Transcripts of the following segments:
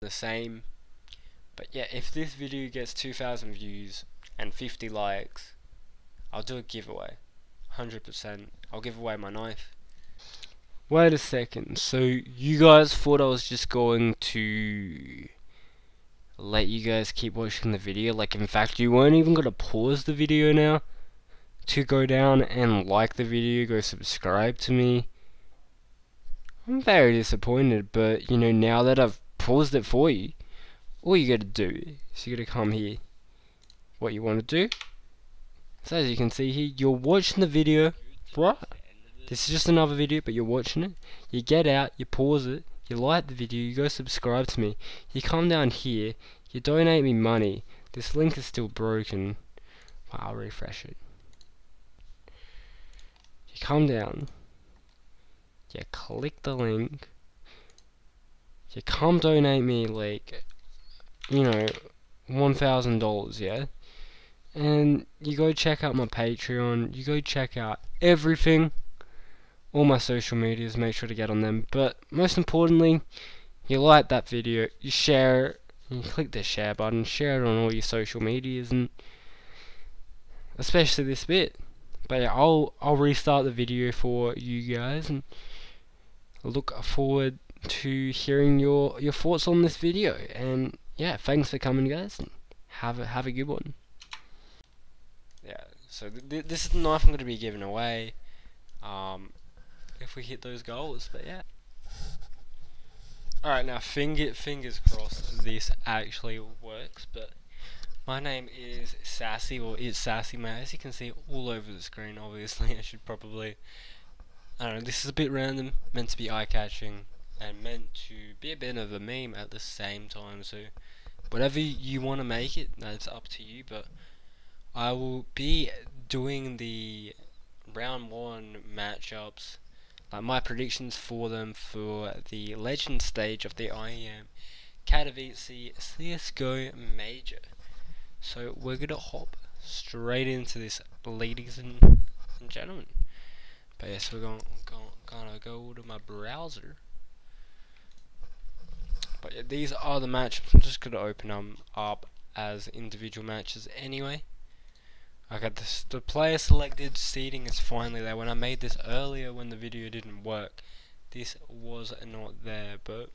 the same. But yeah, if this video gets 2,000 views and 50 likes, I'll do a giveaway. 100%. I'll give away my knife. Wait a second, so you guys thought I was just going to let you guys keep watching the video? Like, in fact, you weren't even gonna pause the video now to go down and like the video, go subscribe to me? I'm very disappointed, but you know, now that I've paused it for you, all you gotta do is you gotta come here. What you wanna do? So as you can see here, you're watching the video, right? This is just another video, but you're watching it. You get out, you pause it, you like the video, you go subscribe to me. You come down here, you donate me money. This link is still broken. I'll refresh it. You come down, you click the link, you come donate me like, you know, $1,000, yeah? And you go check out my Patreon, you go check out everything. All my social medias, make sure to get on them. But most importantly, you like that video, you share it, you click the share button, share it on all your social medias, and especially this bit. But yeah, I'll restart the video for you guys, and look forward to hearing your thoughts on this video. And yeah, thanks for coming, guys, and have a good one. Yeah, so this is the knife I'm going to be giving away. If we hit those goals, but yeah. Alright, now fingers crossed this actually works, but my name is Sassy, or it's Sassy, man. As you can see all over the screen, obviously. I should probably, I don't know, this is a bit random, meant to be eye-catching, and meant to be a bit of a meme at the same time, so whatever you want to make it, that's up to you, but I will be doing the round 1 matchups, like my predictions for them for the legend stage of the IEM Katowice CSGO Major. So we're gonna hop straight into this, ladies and gentlemen. But yes, we're gonna go to my browser. But yeah, these are the matchups. I'm just gonna open them up as individual matches anyway. Okay, the player selected seating is finally there. When I made this earlier, when the video didn't work, this was not there. But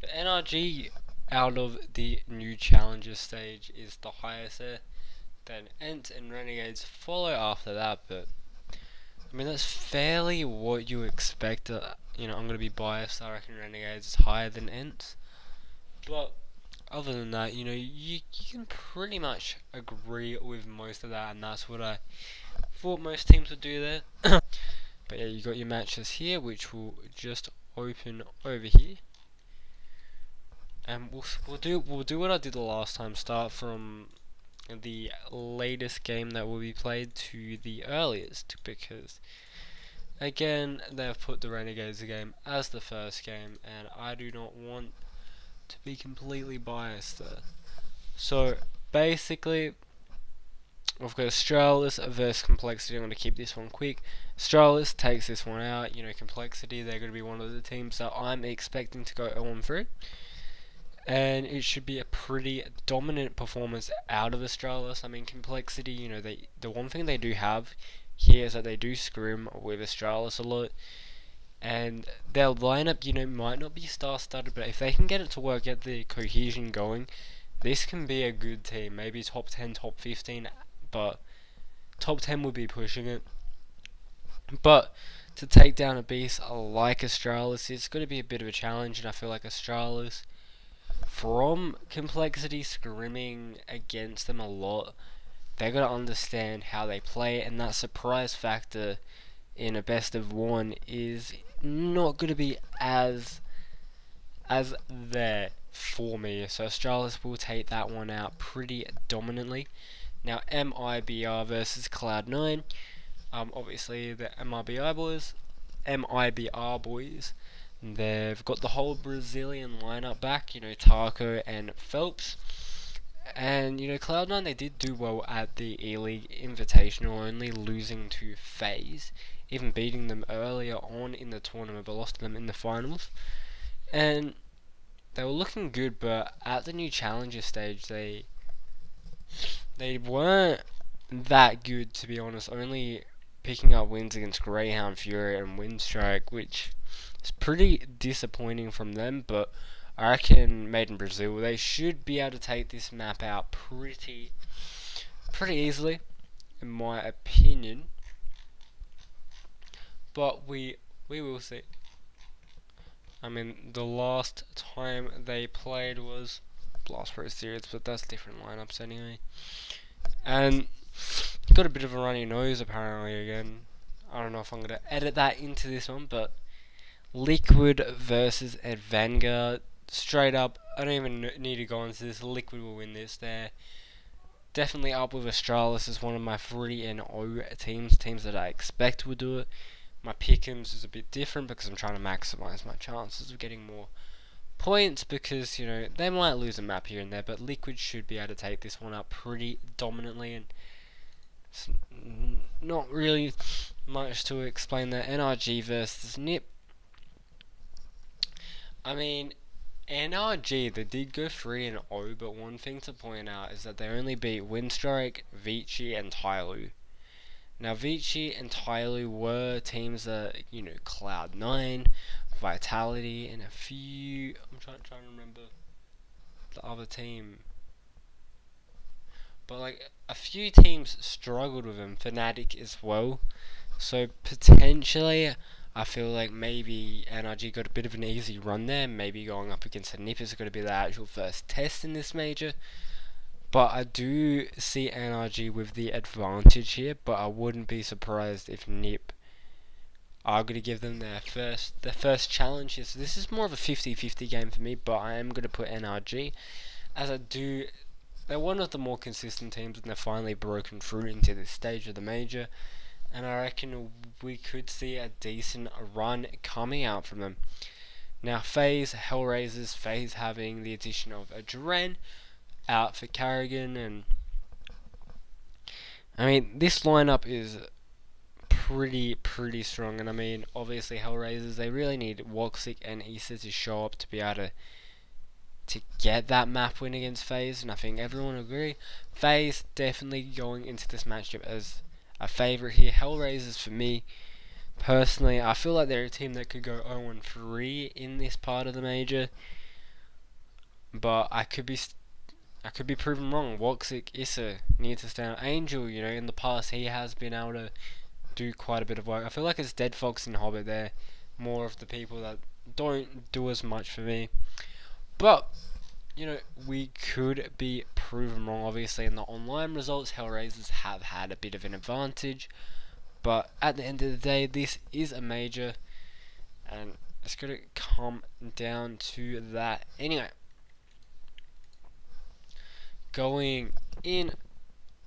the NRG out of the new challenger stage is the highest there. Then Ent and Renegades follow after that. But I mean, that's fairly what you expect. You know, I'm gonna be biased. I reckon Renegades is higher than Ent. But other than that, you know, you can pretty much agree with most of that, and that's what I thought most teams would do there. But yeah, you got your matches here, which will just open over here, and we'll do what I did the last time. Start from the latest game that will be played to the earliest, because again, they've put the Renegades game as the first game, and I do not want to be completely biased there. So basically, we've got Astralis versus Complexity. I'm going to keep this one quick. Astralis takes this one out. You know, Complexity, they're going to be one of the teams that I'm expecting to go 0-3, and it should be a pretty dominant performance out of Astralis. I mean, Complexity, you know, the one thing they do have here is that they do scrim with Astralis a lot. And their lineup, you know, might not be star-studded, but if they can get it to work, get the cohesion going, this can be a good team. Maybe top 10, top 15, but top 10 would be pushing it. But to take down a beast like Astralis, it's going to be a bit of a challenge, and I feel like Astralis, from Complexity scrimming against them a lot, they're going to understand how they play, and that surprise factor in a best of 1 is not going to be as there for me. So Astralis will take that one out pretty dominantly. Now MIBR versus Cloud9. Obviously the MIBR boys, they've got the whole Brazilian lineup back, you know, Taco and Phelps. And you know, Cloud9, they did do well at the E-League Invitational, only losing to FaZe, even beating them earlier on in the tournament, but lost to them in the finals. And they were looking good, but at the new challenger stage, they weren't that good, to be honest. Only picking up wins against Greyhound, Fury, and Windstrike, which is pretty disappointing from them. But I reckon Made in Brazil, they should be able to take this map out pretty easily, in my opinion. But we will see. I mean, the last time they played was Blast Pro Series, but that's different lineups anyway. And got a bit of a runny nose apparently again. I don't know if I'm going to edit that into this one, but Liquid versus Vanguard. Straight up, I don't even need to go into this. Liquid will win this. They're definitely up with Astralis as one of my 3-0 teams that I expect will do it. My pick'ems is a bit different because I'm trying to maximise my chances of getting more points, because, you know, they might lose a map here and there, but Liquid should be able to take this one up pretty dominantly, and it's not really much to explain there. NRG versus NIP. I mean, NRG, they did go 3-0, but one thing to point out is that they only beat Windstrike, Vici, and Tyloo. Now, Vici and Tyloo were teams that, you know, Cloud9, Vitality, and a few... I'm trying to remember the other team. But, like, a few teams struggled with them. Fnatic as well. So, potentially, I feel like maybe NRG got a bit of an easy run there. Maybe going up against a NIP is going to be the actual first test in this major. But I do see NRG with the advantage here, but I wouldn't be surprised if NIP are going to give them their first challenge here. So this is more of a 50-50 game for me, but I am going to put NRG, as I do. They're one of the more consistent teams, and they're finally broken through into this stage of the major, and I reckon we could see a decent run coming out from them. Now, FaZe, Hellraisers, FaZe having the addition of a Dren out for Carrigan, and I mean, this lineup is pretty strong. And I mean, obviously Hellraisers, they really need Woxic and Issa to show up to be able to get that map win against FaZe, and I think everyone will agree. FaZe definitely going into this matchup as a favourite here. Hellraisers, for me personally, I feel like they're a team that could go 0-3 in this part of the major, but I could be proven wrong. Woxic, Issa need to stand out. Angel, you know, in the past he has been able to do quite a bit of work. I feel like it's Dead Fox and Hobbit, they're more of the people that don't do as much for me. But, you know, we could be proven wrong. Obviously, in the online results, Hellraisers have had a bit of an advantage. But at the end of the day, this is a major, and it's going to come down to that. Anyway, going in.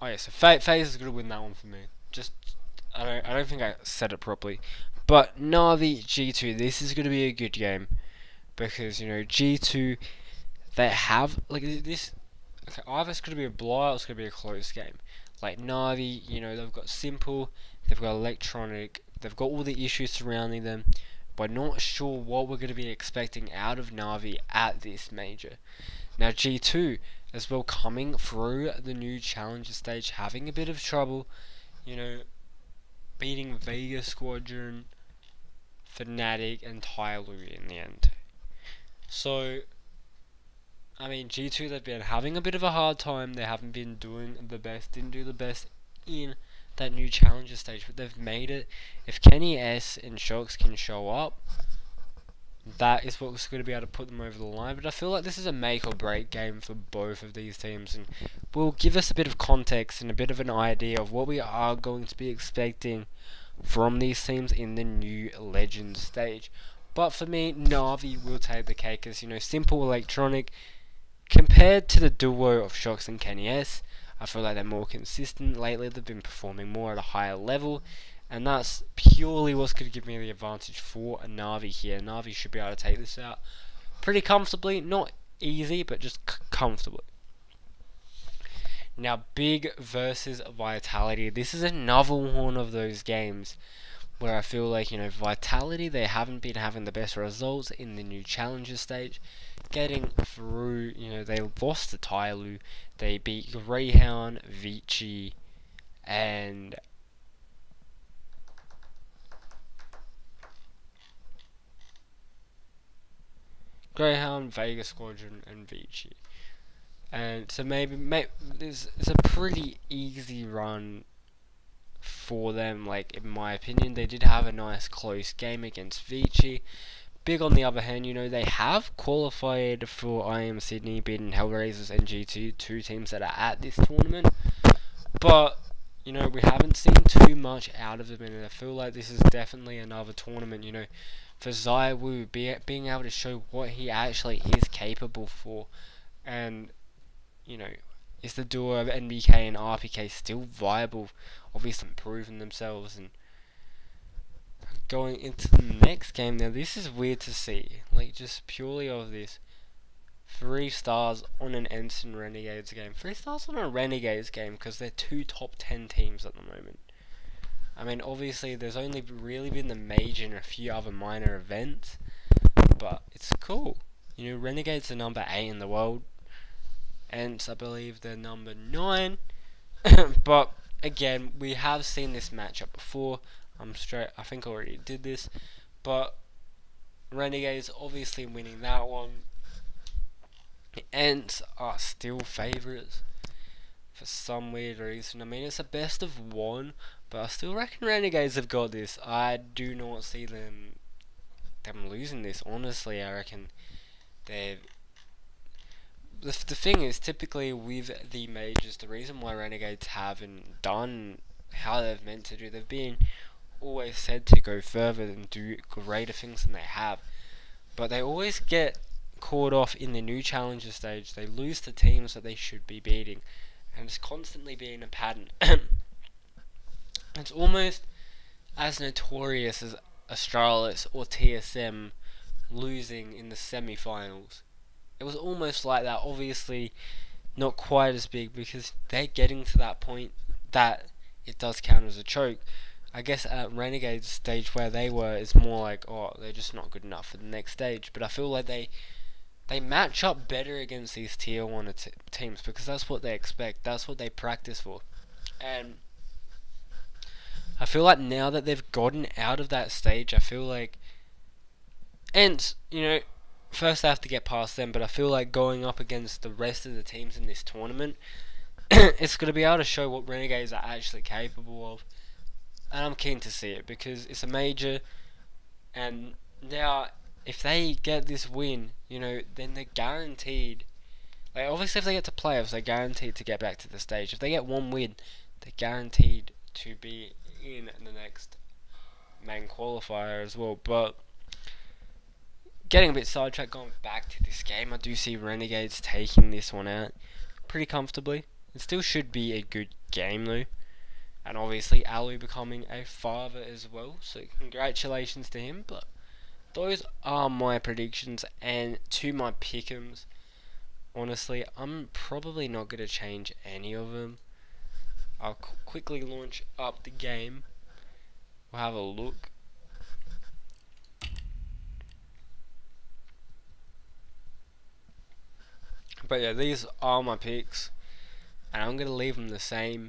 Oh yeah, so FaZe is going to win that one for me. Just, I don't think I said it properly. But Na'Vi, G2, this is going to be a good game. Because, you know, G2, they have, like, this, okay, either it's going to be a blowout or it's going to be a close game. Like, Na'Vi, you know, they've got Simple, they've got Electronic, they've got all the issues surrounding them. But not sure what we're going to be expecting out of Na'Vi at this major. Now, G2, as well, coming through the new challenger stage, having a bit of trouble, you know, beating Vega Squadron, Fnatic, and Tyloo in the end. So, I mean, G2, they've been having a bit of a hard time. They haven't been doing the best, didn't do the best in that new challenger stage, but they've made it. If Kenny S and Shocks can show up, that is what's going to be able to put them over the line. But I feel like this is a make or break game for both of these teams, and will give us a bit of context and a bit of an idea of what we are going to be expecting from these teams in the new Legends stage. But for me, Na'Vi will take the cake, as, you know, Simple, Electronic, compared to the duo of Shocks and Kenny S, I feel like they're more consistent lately. They've been performing more at a higher level, and that's purely what's going to give me the advantage for a Na'Vi here. Na'Vi should be able to take this out pretty comfortably. Not easy, but just comfortably. Now, Big versus Vitality. This is another one of those games where I feel like, you know, Vitality, they haven't been having the best results in the new challenger stage. getting through. You know, they lost to Tyloo, they beat Greyhound, Vici, and Greyhound, Vega Squadron, and Vici. And so maybe it's a pretty easy run for them. Like, in my opinion, they did have a nice close game against Vici. Big on the other hand, you know, they have qualified for IEM Sydney, beating Hellraisers and G2, two teams that are at this tournament. But, you know, we haven't seen too much out of them, and I feel like this is definitely another tournament, you know, for Zaiwu being able to show what he actually is capable for. And, you know, is the duo of NBK and RPK still viable? Obviously improving themselves. And going into the next game now, this is weird to see, like, just purely of this. 3 stars on an Ensign Renegades game. 3 stars on a Renegades game because they're 2 top 10 teams at the moment. I mean, obviously there's only really been the major and a few other minor events, but it's cool. You know, Renegades are number 8 in the world, and I believe they're number 9. But again, we have seen this matchup before. I think I already did this, but Renegades obviously winning that one. The Ents are still favourites for some weird reason. I mean, it's a best of 1, but I still reckon Renegades have got this. I do not see them losing this. Honestly, I reckon they're. The thing is, typically with the majors, the reason why Renegades haven't done how they've meant to do, they've been always said to go further and do greater things than they have, but they always get caught off in the new challenger stage. They lose to teams that they should be beating, and it's constantly being a pattern. It's almost as notorious as Astralis or TSM losing in the semi-finals. It was almost like that. Obviously not quite as big, because they're getting to that point that it does count as a choke. I guess at Renegades stage where they were, it's more like, oh, they're just not good enough for the next stage. But I feel like they match up better against these tier 1 teams, because that's what they expect, that's what they practice for. And I feel like now that they've gotten out of that stage, I feel like, and, you know, first I have to get past them, but I feel like going up against the rest of the teams in this tournament, it's going to be able to show what Renegades are actually capable of. And I'm keen to see it, because it's a major, and now if they get this win, you know, then they're guaranteed. Like, obviously if they get to playoffs, they're guaranteed to get back to the stage. If they get 1 win, they're guaranteed to be in the next main qualifier as well. But getting a bit sidetracked, going back to this game, I do see Renegades taking this one out pretty comfortably. It still should be a good game though. And obviously Alu becoming a father as well, so congratulations to him. But those are my predictions, and to my pick'ems, honestly, I'm probably not going to change any of them. I'll quickly launch up the game. We'll have a look. But yeah, these are my picks, and I'm going to leave them the same.